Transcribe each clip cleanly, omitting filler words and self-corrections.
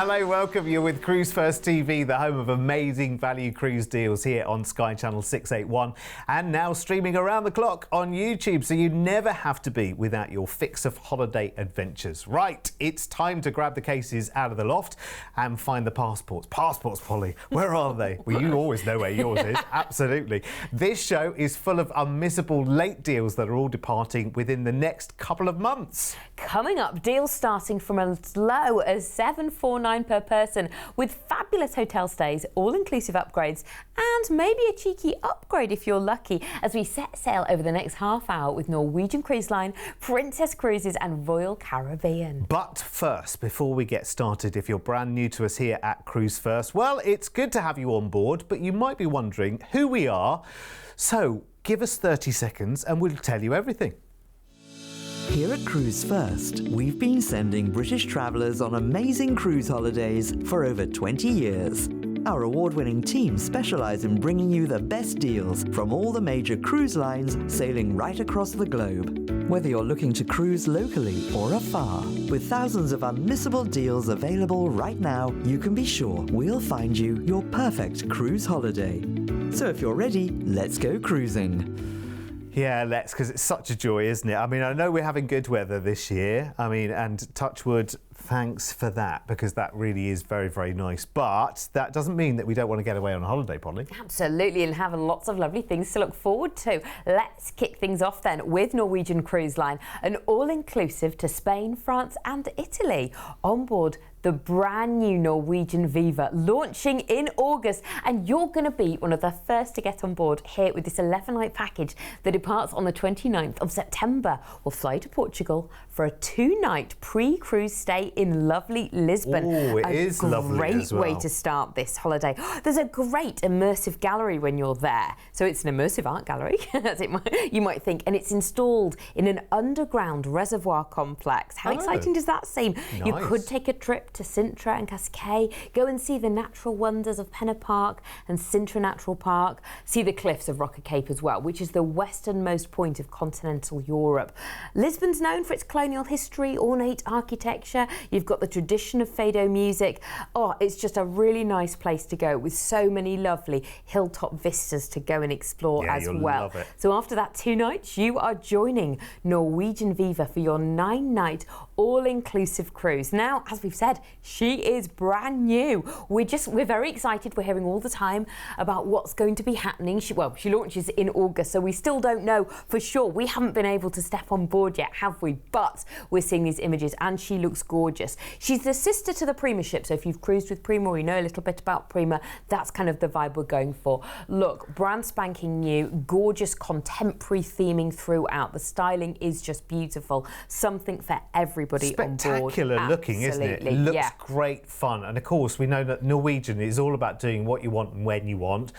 Hello, welcome. You're with Cruise1st TV, the home of amazing value cruise deals here on Sky Channel 681 and now streaming around the clock on YouTube, so you never have to be without your fix of holiday adventures. Right, it's time to grab the cases out of the loft and find the passports. Passports, Polly, where are they? Well, you always know where yours is. Absolutely. This show is full of unmissable late deals that are all departing within the next couple of months. Coming up, deals starting from as low as $749 per person, with fabulous hotel stays, all-inclusive upgrades, and maybe a cheeky upgrade if you're lucky, as we set sail over the next half hour with Norwegian Cruise Line, Princess Cruises and Royal Caribbean. But first, before we get started, if you're brand new to us here at Cruise1st, well, it's good to have you on board, but you might be wondering who we are. So give us 30 seconds and we'll tell you everything. Here at Cruise1st, we've been sending British travellers on amazing cruise holidays for over 20 years. Our award-winning team specialise in bringing you the best deals from all the major cruise lines sailing right across the globe. Whether you're looking to cruise locally or afar, with thousands of unmissable deals available right now, you can be sure we'll find you your perfect cruise holiday. So if you're ready, let's go cruising. Yeah, let's, because it's such a joy, isn't it? I mean, I know we're having good weather this year. I mean, and touch wood, thanks for that, because that really is very, very nice. But that doesn't mean that we don't want to get away on a holiday, Polly. Absolutely, and have lots of lovely things to look forward to. Let's kick things off then with Norwegian Cruise Line, an all-inclusive to Spain, France and Italy. On board the brand new Norwegian Viva, launching in August, and you're going to be one of the first to get on board here with this 11-night package that departs on the 29th of September. We'll fly to Portugal for a 2-night pre-cruise stay in lovely Lisbon. Oh, it is lovely as well. Great way to start this holiday. There's a great immersive gallery when you're there. So it's an immersive art gallery, as you might think, and it's installed in an underground reservoir complex. How exciting does that seem? Nice. You could take a trip to Sintra and Cascais, go and see the natural wonders of Penna Park and Sintra Natural Park, see the cliffs of Rocker Cape as well, which is the westernmost point of continental Europe. Lisbon's known for its colonial history, ornate architecture. You've got the tradition of fado music. Oh, it's just a really nice place to go, with so many lovely hilltop vistas to go and explore as well. Love it. So after that 2 nights, you are joining Norwegian Viva for your 9-night all-inclusive cruise. Now, as we've said, she is brand new. We're very excited. We're hearing all the time about what's going to be happening. She launches in August, so we still don't know for sure. We haven't been able to step on board yet, have we? But we're seeing these images and she looks gorgeous. She's the sister to the Prima ship, so if you've cruised with Prima or you know a little bit about Prima, that's kind of the vibe we're going for. Look, brand spanking new, gorgeous contemporary theming throughout. The styling is just beautiful. Something for everybody on board. Spectacular looking, isn't it? It looks great fun. And of course, we know that Norwegian is all about doing what you want and when you want.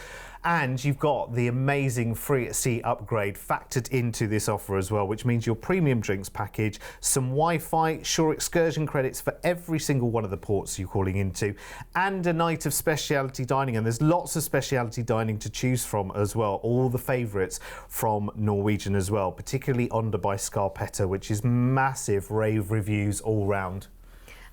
And you've got the amazing Freesat upgrade factored into this offer as well, which means your premium drinks package, some Wi-Fi, shore excursion credits for every single one of the ports you're calling into, and a night of specialty dining. And there's lots of specialty dining to choose from as well. All the favourites from Norwegian as well, particularly Onda by Scarpetta, which is massive rave reviews all round.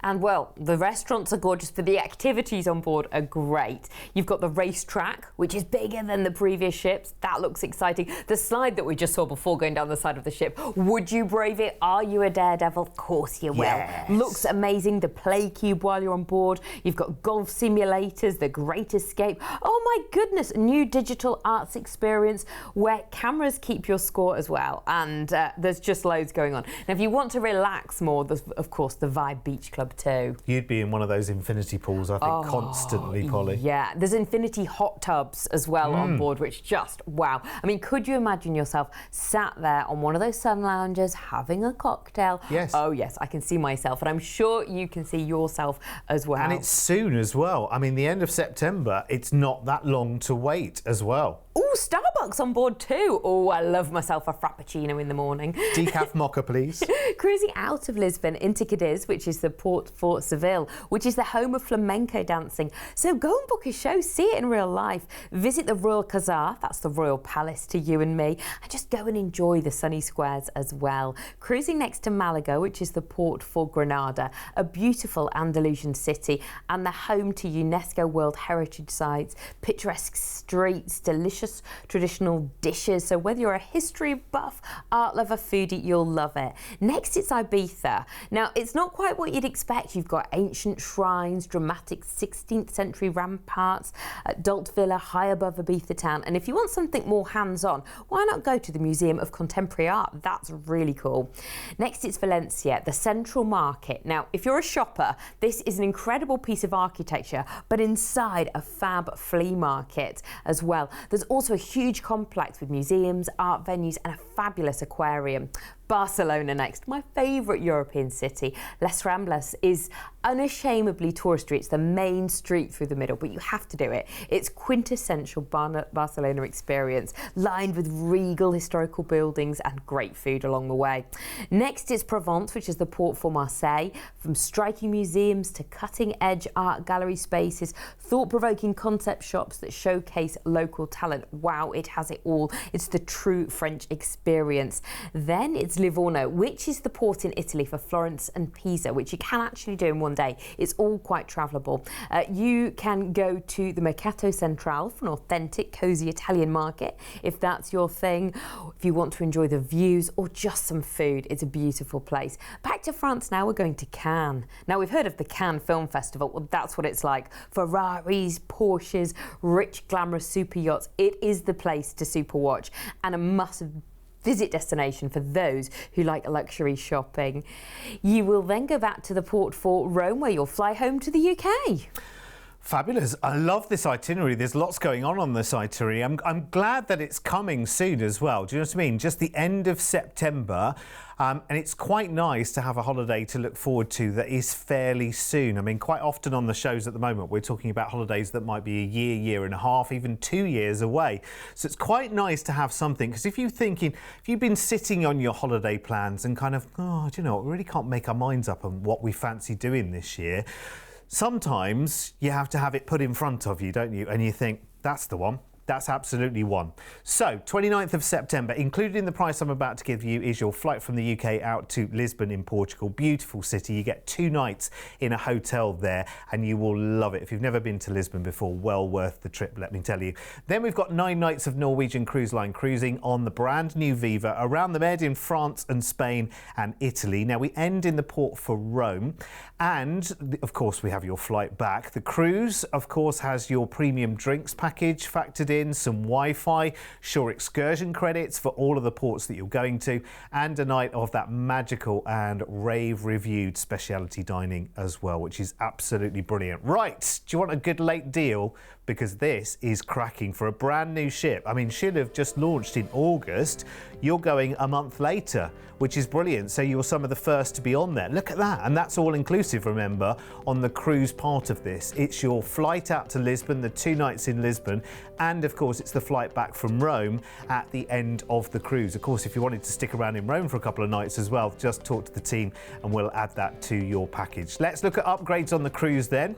And well, the restaurants are gorgeous, but the activities on board are great. You've got the racetrack, which is bigger than the previous ships. That looks exciting. The slide that we just saw before going down the side of the ship. Would you brave it? Are you a daredevil? Of course you will. Yes. Looks amazing. The play cube while you're on board. You've got golf simulators, the Great Escape. Oh my goodness, a new digital arts experience where cameras keep your score as well. And there's just loads going on. Now, if you want to relax more, there's of course the Vibe Beach Club too. You'd be in one of those infinity pools, I think, constantly, Polly. Yeah, there's infinity hot tubs as well on board, which just, wow. I mean, could you imagine yourself sat there on one of those sun loungers having a cocktail? Yes. Oh, yes, I can see myself, and I'm sure you can see yourself as well. And it's soon as well. I mean, the end of September, it's not that long to wait as well. Oh, Starbucks Starbucks on board too. Oh, I love myself a frappuccino in the morning. Decaf mocha, please. Cruising out of Lisbon into Cadiz, which is the port for Seville, which is the home of flamenco dancing. So go and book a show, see it in real life. Visit the Royal Casar, that's the Royal Palace to you and me, and just go and enjoy the sunny squares as well. Cruising next to Malaga, which is the port for Granada, a beautiful Andalusian city and the home to UNESCO World Heritage Sites, picturesque streets, delicious traditional dishes. So whether you're a history buff, art lover, foodie, you'll love it. Next, it's Ibiza. Now, it's not quite what you'd expect. You've got ancient shrines, dramatic 16th century ramparts, Dalt Villa high above Ibiza town. And if you want something more hands-on, why not go to the Museum of Contemporary Art? That's really cool. Next, it's Valencia, the Central Market. Now, if you're a shopper, this is an incredible piece of architecture, but inside a fab flea market as well. There's also a huge complex with museums, art venues, and a fabulous aquarium. Barcelona next, my favourite European city. Les Ramblas is unashamedly touristy. It's the main street through the middle, but you have to do it. It's quintessential Barcelona experience, lined with regal historical buildings and great food along the way. Next is Provence, which is the port for Marseille. From striking museums to cutting-edge art gallery spaces, thought-provoking concept shops that showcase local talent. Wow, it has it all. It's the true French experience. Then it's Livorno, which is the port in Italy for Florence and Pisa, which you can actually do in one day. It's all quite travelable. You can go to the Mercato Centrale for an authentic, cosy Italian market, if that's your thing. If you want to enjoy the views or just some food, it's a beautiful place. Back to France now, we're going to Cannes. Now, we've heard of the Cannes Film Festival. Well, that's what it's like. Ferraris, Porsches, rich, glamorous super yachts. It is the place to super watch and a massive visit destination for those who like luxury shopping. You will then go back to the port for Rome, where you'll fly home to the UK. Fabulous. I love this itinerary. There's lots going on this itinerary. I'm glad that it's coming soon as well. Do you know what I mean? Just the end of September. And it's quite nice to have a holiday to look forward to that is fairly soon. I mean, quite often on the shows at the moment, we're talking about holidays that might be a year, year and a half, even 2 years away. So it's quite nice to have something, because if you've been sitting on your holiday plans and kind of, oh, do you know what, we really can't make our minds up on what we fancy doing this year. Sometimes you have to have it put in front of you, don't you? And you think, that's the one. That's absolutely one. So, 29th of September, included in the price I'm about to give you is your flight from the UK out to Lisbon in Portugal. Beautiful city. You get 2 nights in a hotel there and you will love it. If you've never been to Lisbon before, well worth the trip, let me tell you. Then we've got 9 nights of Norwegian Cruise Line cruising on the brand new Viva around the Med in France and Spain and Italy. Now, we end in the port for Rome. And, of course, we have your flight back. The cruise, of course, has your premium drinks package factored in, some Wi-Fi, shore excursion credits for all of the ports that you're going to, and a night of that magical and rave-reviewed specialty dining as well, which is absolutely brilliant. Right, do you want a good late deal? Because this is cracking for a brand new ship. I mean, should have just launched in August. You're going a month later, which is brilliant. So you're some of the first to be on there. Look at that. And that's all inclusive, remember, on the cruise part of this. It's your flight out to Lisbon, the 2 nights in Lisbon, and of course, it's the flight back from Rome at the end of the cruise. Of course, if you wanted to stick around in Rome for a couple of nights as well, just talk to the team and we'll add that to your package. Let's look at upgrades on the cruise then,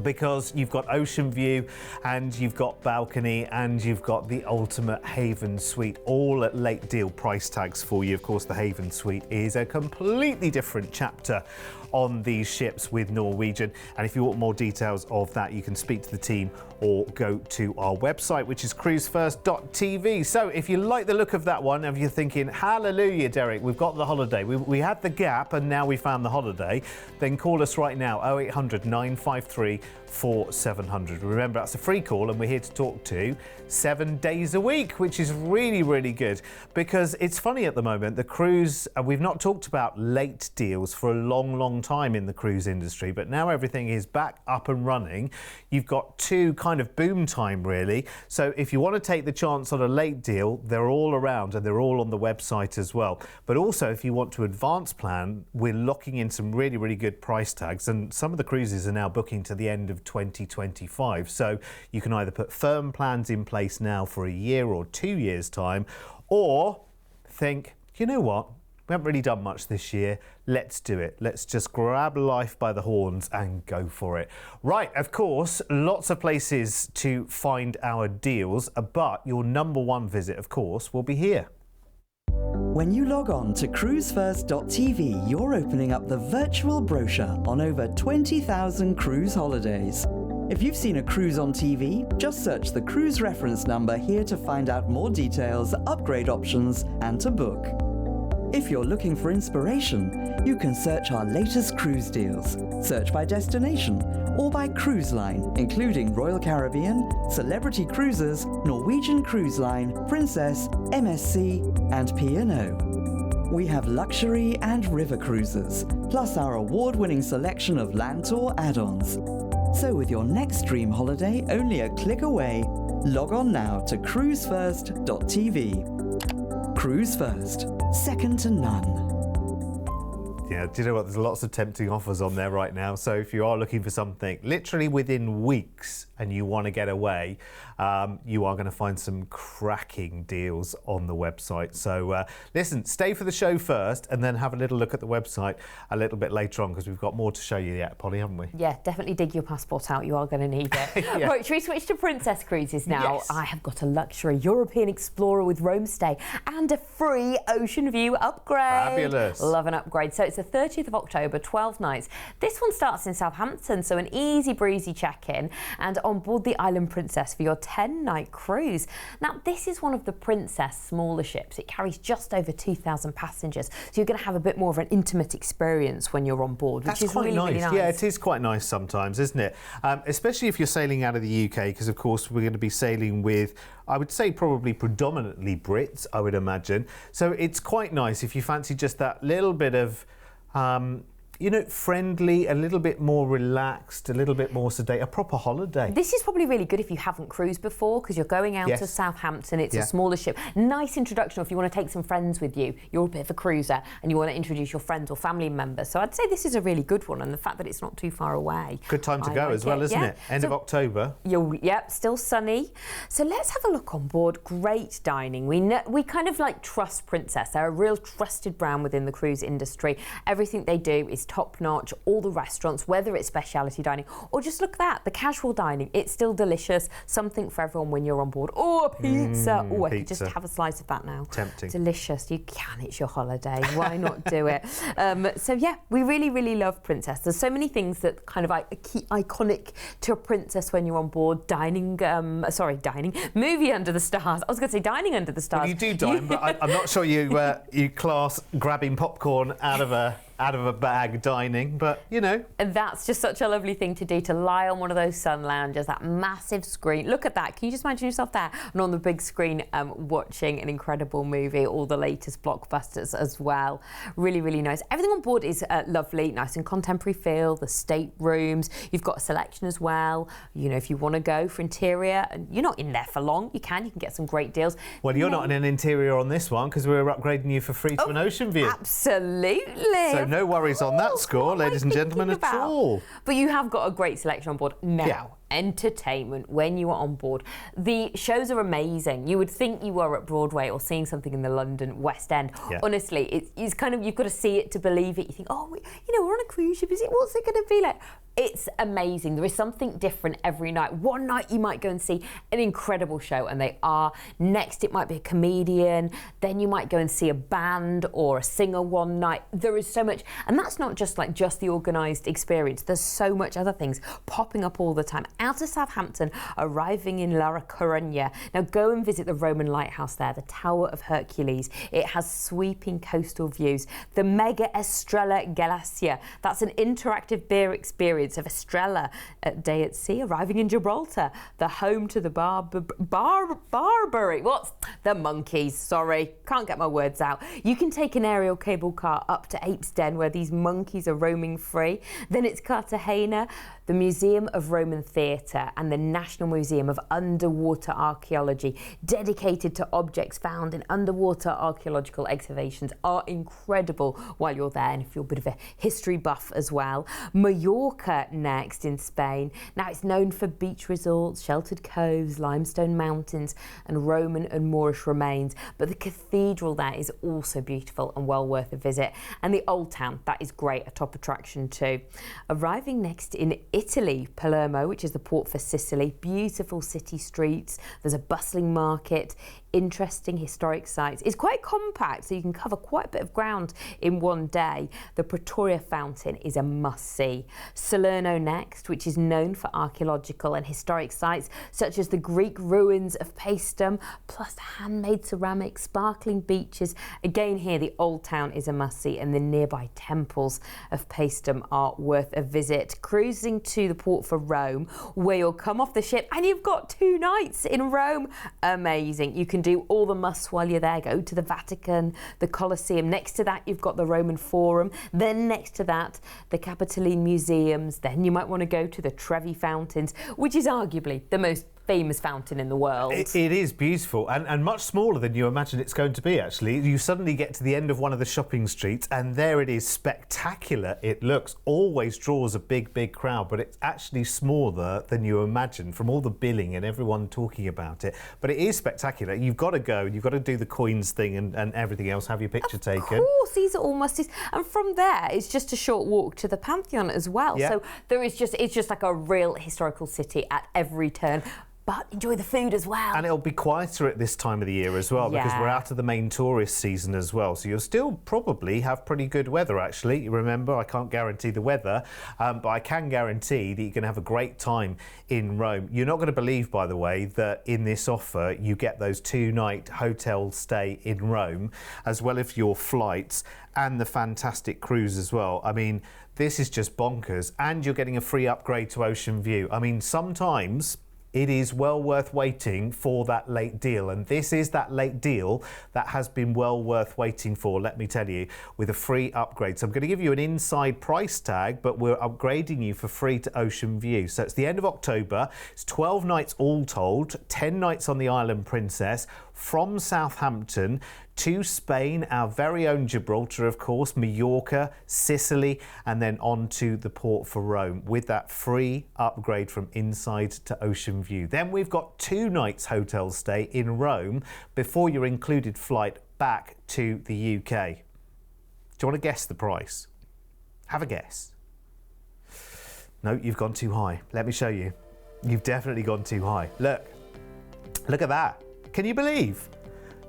because you've got ocean view and you've got balcony and you've got the ultimate Haven Suite, all at late deal price tags for you. Of course, the Haven Suite is a completely different chapter on these ships with Norwegian, and if you want more details of that, you can speak to the team or go to our website, which is cruise1st.tv. So if you like the look of that one, if you're thinking, hallelujah, Derek, we've got the holiday, we had the gap and now we found the holiday, then call us right now, 0800 953 4700. Remember, that's a free call and we're here to talk to 7 days a week, which is really, really good, because it's funny at the moment, the cruise, we've not talked about late deals for a long time in the cruise industry, but now everything is back up and running. You've got 2 kind kind of boom time, really. So if you want to take the chance on a late deal, they're all around and they're all on the website as well. But also, if you want to advance plan, we're locking in some really, really good price tags, and some of the cruises are now booking to the end of 2025. So you can either put firm plans in place now for a year or 2 years' time, or think, you know what? We haven't really done much this year. Let's do it. Let's just grab life by the horns and go for it. Right, of course, lots of places to find our deals, but your number one visit, of course, will be here. When you log on to Cruise1st.tv, you're opening up the virtual brochure on over 20,000 cruise holidays. If you've seen a cruise on TV, just search the cruise reference number here to find out more details, upgrade options, and to book. If you're looking for inspiration, you can search our latest cruise deals, search by destination or by cruise line, including Royal Caribbean, Celebrity Cruises, Norwegian Cruise Line, Princess, MSC, and P&O. We have luxury and river cruises, plus our award-winning selection of land tour add-ons. So with your next dream holiday only a click away, log on now to Cruise1st.tv. Cruise First, second to none. Yeah, do you know what? There's lots of tempting offers on there right now. So if you are looking for something literally within weeks and you want to get away, you are going to find some cracking deals on the website. So listen, stay for the show first and then have a little look at the website a little bit later on, because we've got more to show you yet, Polly, haven't we? Yeah, definitely dig your passport out. You are going to need it. Yeah. Right, should we switch to Princess Cruises now? Yes. I have got a luxury European Explorer with roam stay and a free ocean view upgrade. Fabulous. Love an upgrade. So it's the 30th of October, 12 nights. This one starts in Southampton, so an easy breezy check-in and on board the Island Princess for your 10-night cruise. Now, this is one of the Princess smaller ships. It carries just over 2,000 passengers, so you're going to have a bit more of an intimate experience when you're on board, which is really, really nice. Yeah, it is quite nice sometimes, isn't it? Especially if you're sailing out of the UK, because of course we're going to be sailing with, I would say, probably predominantly Brits, I would imagine. So it's quite nice if you fancy just that little bit of you know, friendly, a little bit more relaxed, a little bit more sedate, a proper holiday. This is probably really good if you haven't cruised before, because you're going out to Southampton. It's a smaller ship. Nice introduction if you want to take some friends with you. You're a bit of a cruiser and you want to introduce your friends or family members. So I'd say this is a really good one, and the fact that it's not too far away. Good time to go as well, isn't it? End of October. Yep, still sunny. So let's have a look on board. Great dining. We kind of like trust Princess. They're a real trusted brand within the cruise industry. Everything they do is top-notch. All the restaurants, whether it's speciality dining or just look at that, the casual dining, it's still delicious. Something for everyone when you're on board. Oh, a pizza. Oh, I could just have a slice of that now. Tempting. Delicious. You can. It's your holiday. Why not do it? So yeah, we really, really love Princess. There's so many things that kind of iconic to a princess when you're on board. Movie Under the Stars. I was going to say dining under the stars. Well, you do dine, but I'm not sure you class grabbing popcorn out of a bag dining, but you know. And that's just such a lovely thing to do, to lie on one of those sun lounges, that massive screen. Look at that. Can you just imagine yourself there and on the big screen watching an incredible movie, all the latest blockbusters as well. Really, really nice. Everything on board is lovely, nice and contemporary feel, the state rooms. You've got a selection as well. You know, if you want to go for interior, and you're not in there for long, you can get some great deals. Well, you're not in an interior on this one because we're upgrading you for free to an ocean view. Absolutely. So no worries on that score, ladies and gentlemen, at all. But you have got a great selection on board now. Entertainment when you are on board. The shows are amazing. You would think you were at Broadway or seeing something in the London West End. Yeah. Honestly, it's kind of, you've got to see it to believe it. You think, oh, you know, we're on a cruise ship. What's it going to be like? It's amazing. There is something different every night. One night you might go and see an incredible show, and they are. Next, it might be a comedian. Then you might go and see a band or a singer one night. There is so much, and that's not just the organised experience. There's so much other things popping up all the time. Out of Southampton, arriving in La Coruña. Now go and visit the Roman lighthouse there, the Tower of Hercules. It has sweeping coastal views. The Mega Estrella Galacia. That's an interactive beer experience of Estrella Day at Sea, arriving in Gibraltar, the home to the Barbary. The monkeys, sorry, can't get my words out. You can take an aerial cable car up to Apes Den where these monkeys are roaming free. Then it's Cartagena, the Museum of Roman Theatre and the National Museum of Underwater Archaeology, dedicated to objects found in underwater archaeological excavations, are incredible while you're there, and if you're a bit of a history buff as well. Mallorca next in Spain. Now it's known for beach resorts, sheltered coves, limestone mountains and Roman and Moorish remains, but the cathedral there is also beautiful and well worth a visit, and the Old Town, that is great, a top attraction too. Arriving next in Italy, Palermo, which is the port for Sicily, beautiful city streets, there's a bustling market, interesting historic sites. It's quite compact, so you can cover quite a bit of ground in one day. The Pretoria Fountain is a must-see. Salerno next, which is known for archaeological and historic sites such as the Greek ruins of Paestum, plus handmade ceramics, sparkling beaches. Again here, the Old Town is a must-see, and the nearby temples of Paestum are worth a visit. Cruising to the port for Rome, where you'll come off the ship and you've got 2 nights in Rome. Amazing. You can do all the musts while you're there. Go to the Vatican, the Colosseum. Next to that, you've got the Roman Forum. Then next to that, the Capitoline Museums. Then you might want to go to the Trevi Fountains, which is arguably the most famous fountain in the world. It is beautiful and much smaller than you imagine it's going to be, actually. You suddenly get to the end of one of the shopping streets and there it is, spectacular it looks. Always draws a big crowd, but it's actually smaller than you imagine from all the billing and everyone talking about it. But it is spectacular. You've got to go, you've got to do the coins thing and everything else, have your picture taken. Of course, these are all must-sees. And from there, it's just a short walk to the Pantheon as well. Yeah. So it's just like a real historical city at every turn. But enjoy the food as well. And it'll be quieter at this time of the year as well, because we're out of the main tourist season as well. So you'll still probably have pretty good weather, actually. Remember, I can't guarantee the weather, but I can guarantee that you're going to have a great time in Rome. You're not going to believe, by the way, that in this offer you get those 2-night hotel stay in Rome, as well as your flights and the fantastic cruise as well. I mean, this is just bonkers. And you're getting a free upgrade to Ocean View. I mean, sometimes it is well worth waiting for that late deal, and this is that late deal that has been well worth waiting for, let me tell you, with a free upgrade. So I'm going to give you an inside price tag, but we're upgrading you for free to Ocean View. So it's the end of October, it's 12 nights all told, 10 nights on the Island Princess, from Southampton to Spain, our very own Gibraltar, of course, Mallorca, Sicily, and then on to the port for Rome with that free upgrade from inside to Ocean View. Then we've got 2 nights hotel stay in Rome before your included flight back to the UK. Do you want to guess the price? Have a guess. No, you've gone too high. Let me show you. You've definitely gone too high. Look at that. Can you believe?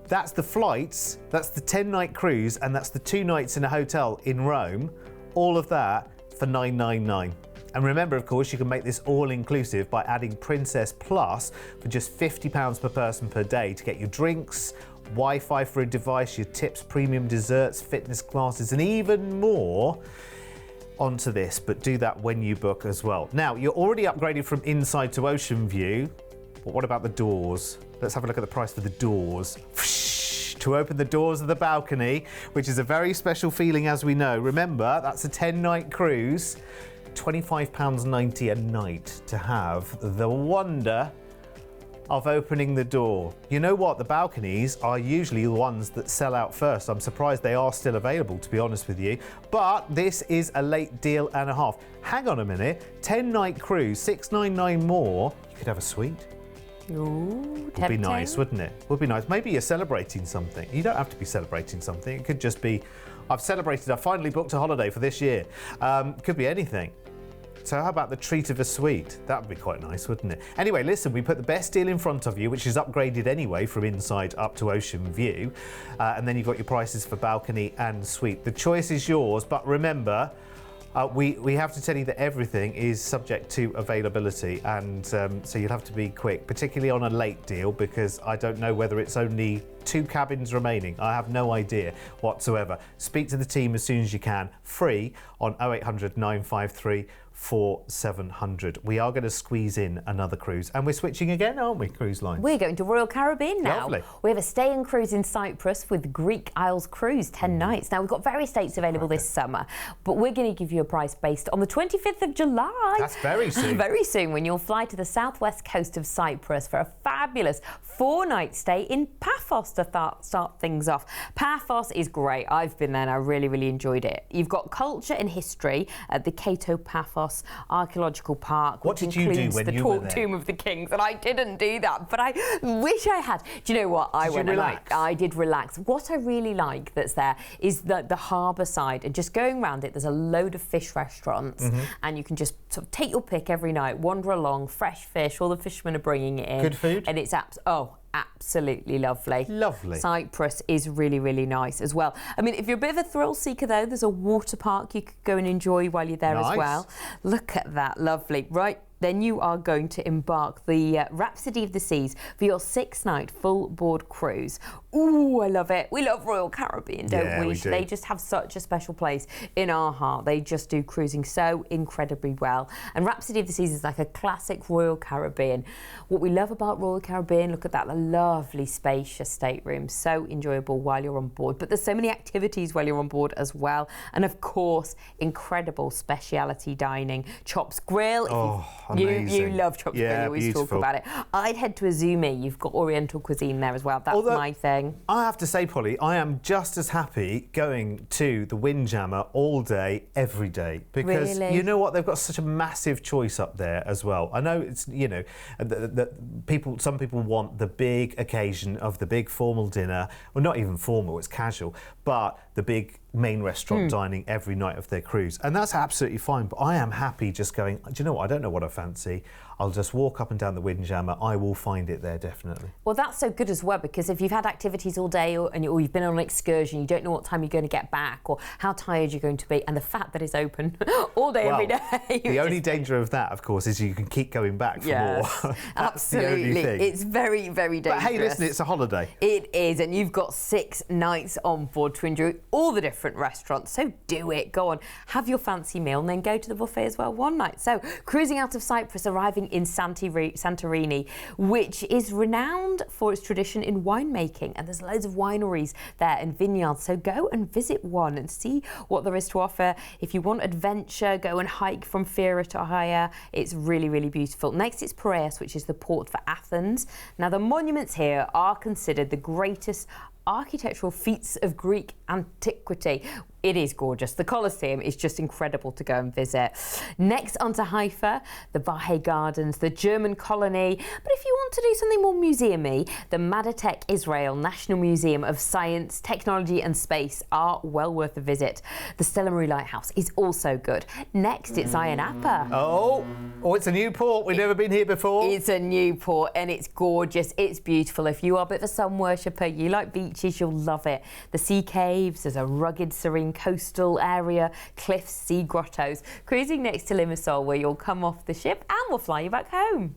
That's the flights, that's the 10-night cruise, and that's the 2 nights in a hotel in Rome. All of that for $999. And remember, of course, you can make this all-inclusive by adding Princess Plus for just £50 per person per day to get your drinks, Wi-Fi for a device, your tips, premium desserts, fitness classes, and even more onto this. But do that when you book as well. Now, you're already upgraded from inside to Ocean View, but what about the doors? Let's have a look at the price for the doors. To open the doors of the balcony, which is a very special feeling, as we know. Remember, that's a 10-night cruise, £25.90 a night to have the wonder of opening the door. You know what? The balconies are usually the ones that sell out first. I'm surprised they are still available, to be honest with you. But this is a late deal and a half. Hang on a minute. 10-night cruise, $699 more. You could have a suite. Ooh, would be nice, wouldn't it? Would be nice. Maybe you're celebrating something. You don't have to be celebrating something. It could just be, I've finally booked a holiday for this year. Could be anything. So how about the treat of a suite? That would be quite nice, wouldn't it? Anyway, listen, we put the best deal in front of you, which is upgraded anyway from inside up to Ocean View. And then you've got your prices for balcony and suite. The choice is yours, but remember, we have to tell you that everything is subject to availability, and so you'll have to be quick, particularly on a late deal, because I don't know whether it's only 2 cabins remaining. I have no idea whatsoever. Speak to the team as soon as you can, free on 0800 953 04700. We are going to squeeze in another cruise, and we're switching again, aren't we, cruise lines? We're going to Royal Caribbean now. Lovely. We have a stay and cruise in Cyprus with Greek Isles Cruise, 10 nights. Now, we've got various dates available this summer, but we're going to give you a price based on the 25th of July. That's very soon. Very soon, when you'll fly to the southwest coast of Cyprus for a fabulous 4-night stay in Paphos to start things off. Paphos is great. I've been there and I really, really enjoyed it. You've got culture and history at the Kato Paphos Archaeological Park, What which did you do includes when the you were Talk there? Tomb of the Kings, and I didn't do that, but I wish I had. Do you know what? I went and I did relax. What I really like that's there is the harbour side, and just going around it, there's a load of fish restaurants, and you can just sort of take your pick every night, wander along, fresh fish, all the fishermen are bringing it in. Good food? And it's absolutely lovely. Lovely. Cyprus is really, really nice as well. I mean, if you're a bit of a thrill seeker though, there's a water park you could go and enjoy while you're there as well. Look at that, lovely. Right, then you are going to embark the Rhapsody of the Seas for your 6-night full board cruise. Ooh, I love it. We love Royal Caribbean, don't we? We do. They just have such a special place in our heart. They just do cruising so incredibly well. And Rhapsody of the Seas is like a classic Royal Caribbean. What we love about Royal Caribbean, look at that, the lovely spacious staterooms, so enjoyable while you're on board. But there's so many activities while you're on board as well. And of course, incredible speciality dining. Chops Grill. Amazing. You love Chops Grill, you always talk about it. I'd head to Azumi. You've got Oriental cuisine there as well. That's my thing. I have to say, Polly, I am just as happy going to the Windjammer all day, every day. Because you know what? They've got such a massive choice up there as well. I know it's, you know, some people want the big occasion of the big formal dinner. Well, not even formal, it's casual. But the big main restaurant dining every night of their cruise. And that's absolutely fine. But I am happy just going, do you know what? I don't know what I fancy. I'll just walk up and down the Windjammer. I will find it there, definitely. Well, that's so good as well, because if you've had activities all day or you've been on an excursion, you don't know what time you're going to get back or how tired you're going to be, and the fact that it's open all day, every day. The only danger of that, of course, is you can keep going back for more. That's the only thing. It's very, very dangerous. But hey, listen, it's a holiday. It is, and you've got 6 nights on board to enjoy all the different restaurants. So do it. Go on, have your fancy meal, and then go to the buffet as well one night. So cruising out of Cyprus, arriving in Santorini, which is renowned for its tradition in winemaking, and there's loads of wineries there and vineyards, so go and visit one and see what there is to offer. If you want adventure, go and hike from Fira to Haia. It's really, really beautiful. Next it's Piraeus, which is the port for Athens. Now the monuments here are considered the greatest architectural feats of Greek antiquity. It is gorgeous. The Colosseum is just incredible to go and visit. Next onto Haifa, the Vahe Gardens, the German colony. But if you want to do something more museum-y, the Madatek Israel National Museum of Science, Technology and Space are well worth a visit. The Stella Marie Lighthouse is also good. Next, it's Ayia Napa. Oh, it's a new port. We've never been here before. It's a new port and it's gorgeous. It's beautiful. If you are a bit of a sun worshipper, you like beaches, you'll love it. The sea caves, there's a rugged, serene coastal area, cliffs, sea grottos. Cruising next to Limassol, where you'll come off the ship and we'll fly you back home.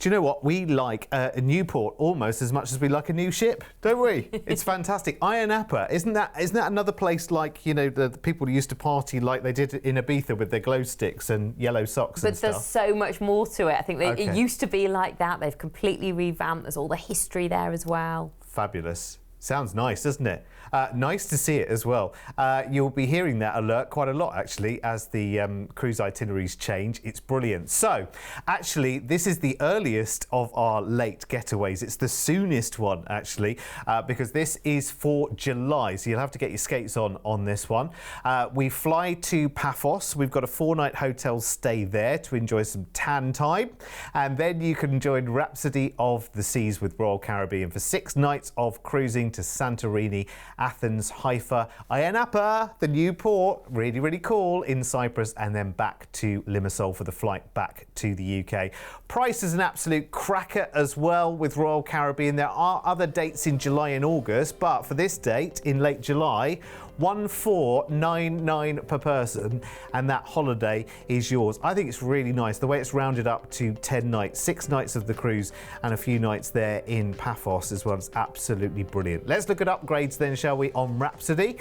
Do you know what? We like a new port almost as much as we like a new ship, don't we? It's fantastic. Ayia Napa, isn't that another place like, you know, the people who used to party like they did in Ibiza with their glow sticks and yellow socks and stuff? But there's so much more to it. I think it used to be like that. They've completely revamped. There's all the history there as well. Fabulous. Sounds nice, doesn't it? Nice to see it as well. You'll be hearing that alert quite a lot, actually, as the cruise itineraries change. It's brilliant. So, actually, this is the earliest of our late getaways. It's the soonest one, actually, because this is for July. So you'll have to get your skates on this one. We fly to Paphos. We've got a 4-night hotel stay there to enjoy some tan time. And then you can join Rhapsody of the Seas with Royal Caribbean for 6 nights of cruising to Santorini, Athens, Haifa, Ayia Napa, the new port, really, really cool, in Cyprus, and then back to Limassol for the flight back to the UK. Price is an absolute cracker as well with Royal Caribbean. There are other dates in July and August, but for this date in late July, 1499 per person, and that holiday is yours. I think it's really nice the way it's rounded up to 10 nights, 6 nights of the cruise and a few nights there in Paphos as well. It's absolutely brilliant. Let's look at upgrades then, shall we, on Rhapsody,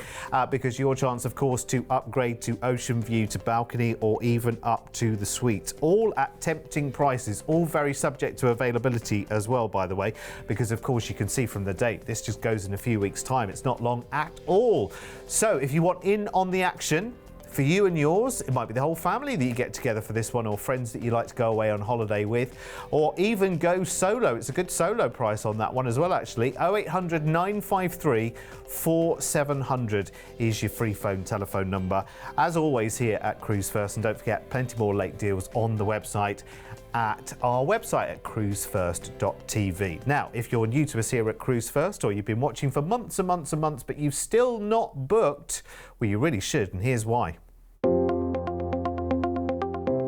because your chance, of course, to upgrade to ocean view, to balcony, or even up to the suite, all at tempting prices, all very subject to availability as well, by the way, because of course you can see from the date this just goes in a few weeks' time. It's not long at all. So if you want in on the action, for you and yours, it might be the whole family that you get together for this one, or friends that you like to go away on holiday with, or even go solo. It's a good solo price on that one as well, actually. 0800 953 4700 is your free phone telephone number. As always here at Cruise First, and don't forget, plenty more late deals on the website at our website at Cruise1st.tv. Now, if you're new to us here at Cruise First, or you've been watching for months and months and months, but you've still not booked, well, you really should, and here's why.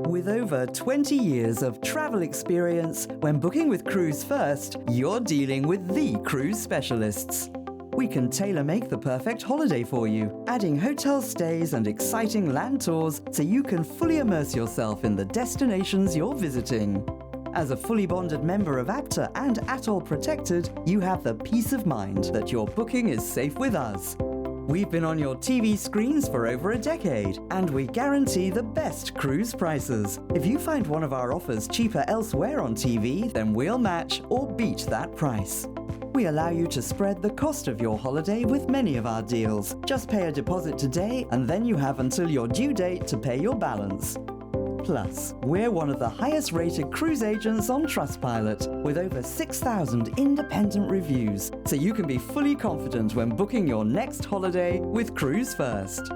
With over 20 years of travel experience, when booking with Cruise First, you're dealing with the cruise specialists. We can tailor-make the perfect holiday for you, adding hotel stays and exciting land tours so you can fully immerse yourself in the destinations you're visiting. As a fully bonded member of APTA and Atoll Protected, you have the peace of mind that your booking is safe with us. We've been on your TV screens for over a decade, and we guarantee the best cruise prices. If you find one of our offers cheaper elsewhere on TV, then we'll match or beat that price. We allow you to spread the cost of your holiday with many of our deals. Just pay a deposit today, and then you have until your due date to pay your balance. Plus, we're one of the highest rated cruise agents on Trustpilot, with over 6,000 independent reviews, so you can be fully confident when booking your next holiday with Cruise First.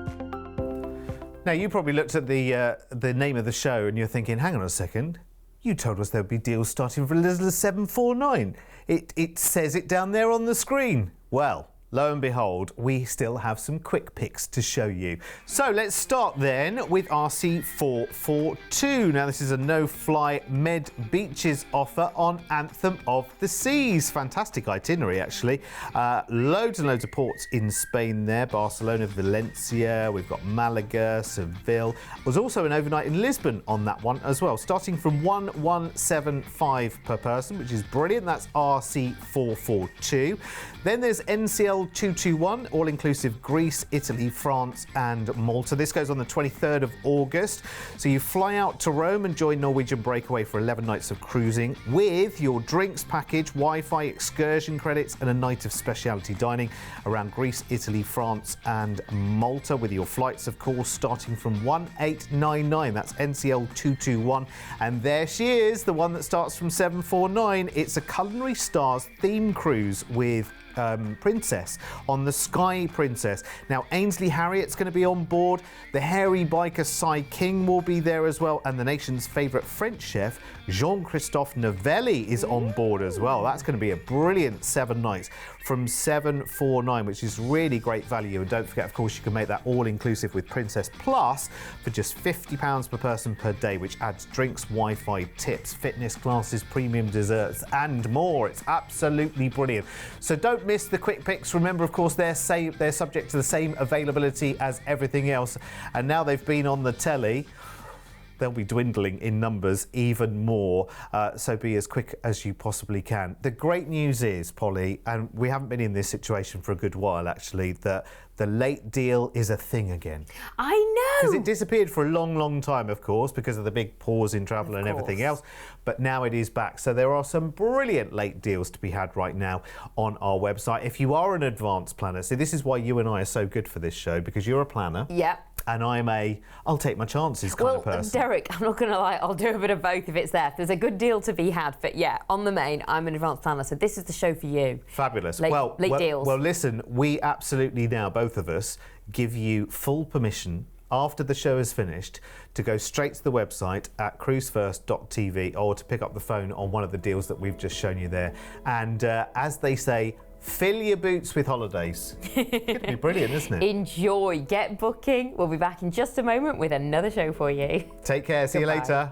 Now, you probably looked at the name of the show and you're thinking, hang on a second, you told us there'd be deals starting for as little as $749. It says it down there on the screen. Well, lo and behold, we still have some quick picks to show you. So let's start then with RC442. Now, this is a no-fly Med Beaches offer on Anthem of the Seas. Fantastic itinerary, actually. Loads and loads of ports in Spain there. Barcelona, Valencia, we've got Malaga, Seville. There's also an overnight in Lisbon on that one as well, starting from 1175 per person, which is brilliant. That's RC442. Then there's NCL 221, all-inclusive Greece, Italy, France and Malta. This goes on the 23rd of August. So you fly out to Rome and join Norwegian Breakaway for 11 nights of cruising with your drinks package, Wi-Fi, excursion credits and a night of specialty dining around Greece, Italy, France and Malta, with your flights, of course, starting from 1899. That's NCL 221. And there she is, the one that starts from 749. It's a Culinary Stars theme cruise with Princess on the Sky Princess. Now, Ainsley Harriot's going to be on board. The hairy biker Cy King will be there as well, and the nation's favourite French chef Jean-Christophe Novelli is on board as well. That's going to be a brilliant 7 nights from 749, which is really great value. And don't forget, of course, you can make that all-inclusive with Princess Plus for just £50 per person per day, which adds drinks, Wi-Fi, tips, fitness classes, premium desserts and more. It's absolutely brilliant. So don't miss the quick picks. Remember, of course, they're subject to the same availability as everything else, and now they've been on the telly, they'll be dwindling in numbers even more, so be as quick as you possibly can. The great news is, Polly, and we haven't been in this situation for a good while actually, that the late deal is a thing again. I know! Because it disappeared for a long, long time, of course, because of the big pause in travel and everything else, but now it is back. So there are some brilliant late deals to be had right now on our website. If you are an advanced planner, see, this is why you and I are so good for this show, because you're a planner. Yep. And I'm I'll take my chances kind of person. Derek, I'm not going to lie, I'll do a bit of both if it's there. There's a good deal to be had, but yeah, on the main, I'm an advanced planner, so this is the show for you. Fabulous. Late deals. Well, listen, we absolutely now, both of us, give you full permission after the show is finished to go straight to the website at Cruise1st.tv or to pick up the phone on one of the deals that we've just shown you there. And as they say, fill your boots with holidays. It'd be brilliant, isn't it? Enjoy, get booking. We'll be back in just a moment with another show for you. Take care, see you later.